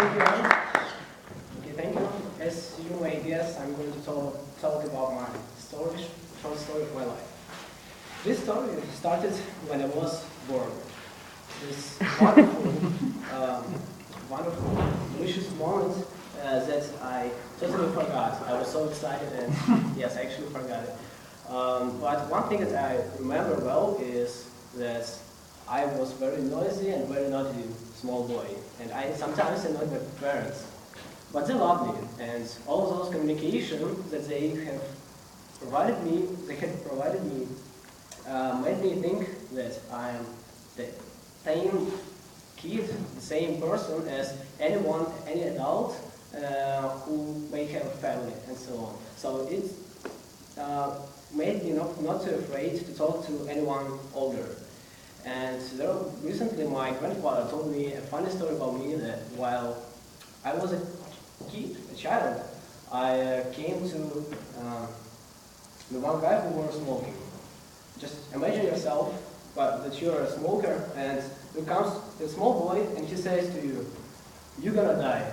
Thank you, Anne. Okay, thank you. As you may guess, I'm going to talk about my story, short story of my life. This story started when I was born. This wonderful, delicious moment that I totally forgot. I was so excited and yes, I actually forgot it. But one thing that I remember well is that I was very noisy and very naughty small boy, and I sometimes annoyed my parents. But they loved me, and all of those communication that they had provided me, made me think that I am the same kid, the same person as anyone, any adult who may have a family and so on. So it made me not too afraid to talk to anyone older. And recently my grandfather told me a funny story about me that while I was a kid, a child, I came to the one guy who was smoking. Just imagine yourself that you're a smoker and here comes a small boy and he says to you, "You're gonna die."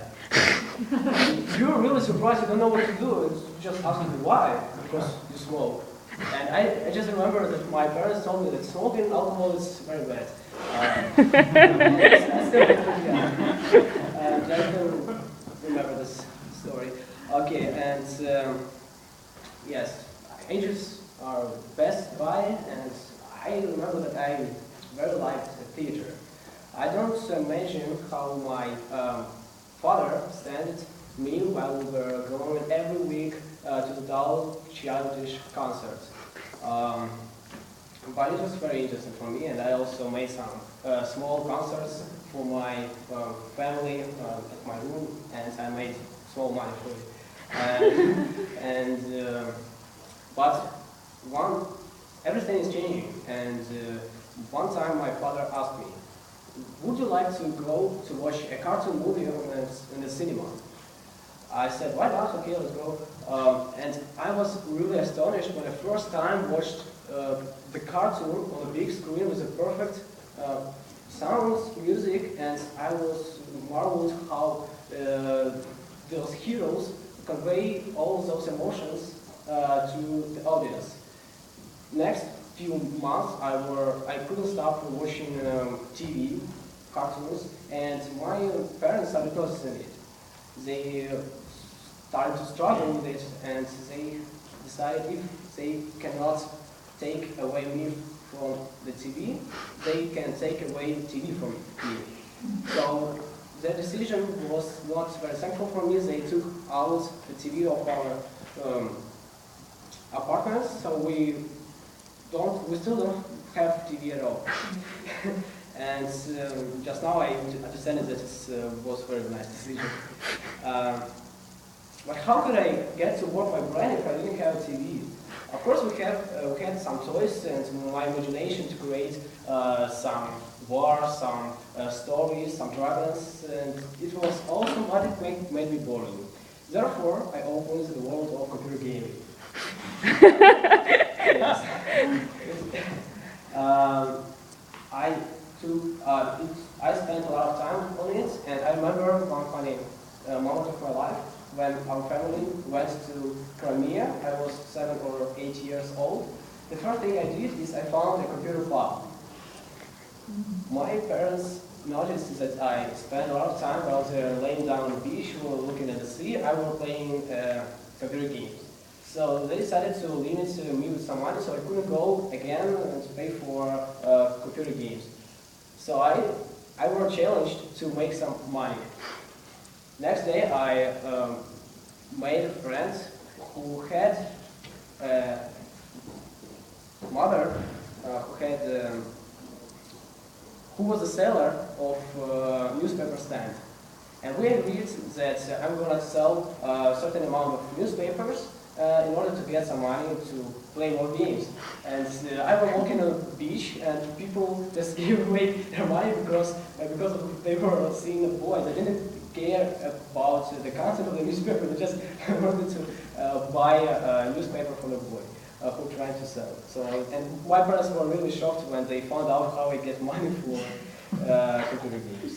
You're really surprised, you don't know what to do, and just asking me why, because you smoke. And I just remember that my parents told me that smoking alcohol is very bad. I still and I can remember this story. Okay, and yes, ages are passed by, and I remember that I very liked theater. I don't imagine how my father sent me while we were going every week to the dull, childish concerts. But it was very interesting for me, and I also made some small concerts for my family at my room, and I made small money for it. But everything is changing, and one time my father asked me, "Would you like to go to watch a cartoon movie in the cinema?" I said, "Why not? Okay, let's go." And I was really astonished when I first time watched the cartoon on a big screen with a perfect sounds, music, and I was marveled how those heroes convey all those emotions to the audience. Next few months, I couldn't stop watching TV, cartoons, and my parents started noticing it. They started to struggle with it, and they decided if they cannot take away me from the TV, they can take away the TV from me. So their decision was not very thankful for me. They took out the TV of our apartments, so we still don't have TV at all. And just now I understand that it was a very nice decision. But how could I get to work my brain if I didn't have a TV? Of course we had some toys and my imagination to create some wars, some stories, some dragons, and it was awesome, but it made me boring. Therefore, I opened the world of computer gaming. Yes. I spent a lot of time on it, and I remember one funny moment of my life when our family went to Crimea. I was 7 or 8 years old. The first thing I did is I found a computer club. My parents noticed that I spent a lot of time while they were laying down on the beach or looking at the sea. I was playing computer games. So they decided to limit me with some money, so I couldn't go again and pay for computer games. So I was challenged to make some money. Next day I made a friend who had a mother who was a seller of newspaper stand. And we agreed that I'm going to sell a certain amount of newspapers in order to get some money to play more games. And I was walking on the beach, and people just gave away their money because they were seeing the boys. They didn't care about the content of the newspaper. They just wanted to buy a newspaper from the boy who tried to sell. So, and my parents were really shocked when they found out how I get money for computer games.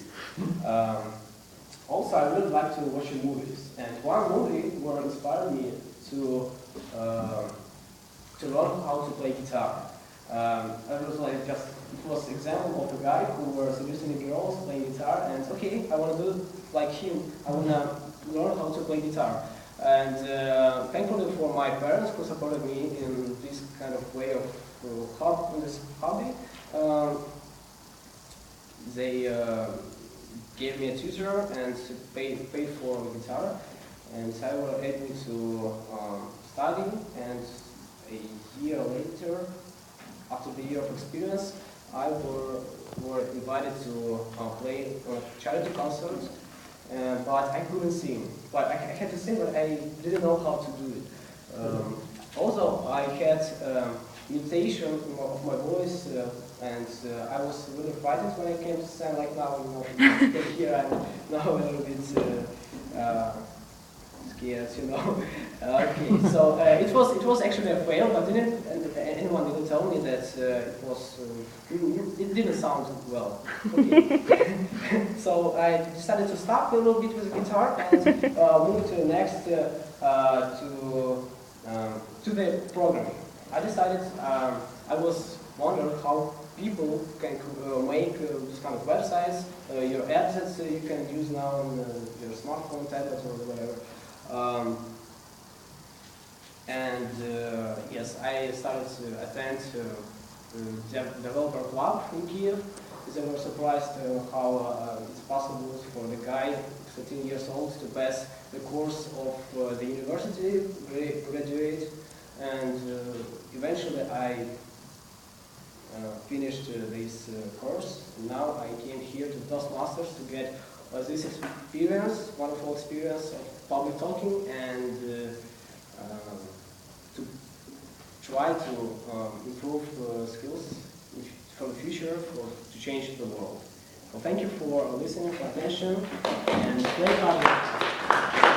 also, I really like to watch movies, and one movie where inspired me to learn how to play guitar. It was like it was example of a guy who was seducing girls playing guitar, and okay, I want to do like him. I want to learn how to play guitar. And thankfully for my parents who supported me in this kind of way of this hobby, they gave me a tutor and paid for the guitar, and I was able to study. And a year later, after the year of experience, I were invited to play a charity concert, but I couldn't sing. But I had to sing, but I didn't know how to do it. Also, I had mutation of my voice, and I was really frightened when I came to sing. Like now, here I'm now a little bit scared, Okay, so it was actually a fail, but anyone didn't tell me that it didn't sound well. Okay. So I decided to stop a little bit with the guitar and move to the next to the programming. I decided I was wondering how people can make this kind of websites, your assets you can use now on your smartphone, tablet, or whatever. Yes, I started to attend developer club in Kiev. They were surprised how it's possible for the guy, 13 years old, to pass the course of the university, graduate, and eventually I finished this course. Now I came here to Toastmasters to get this experience, wonderful experience of public talking, and to try to improve skills for the future, to change the world. So thank you for listening, for attention, and play hard.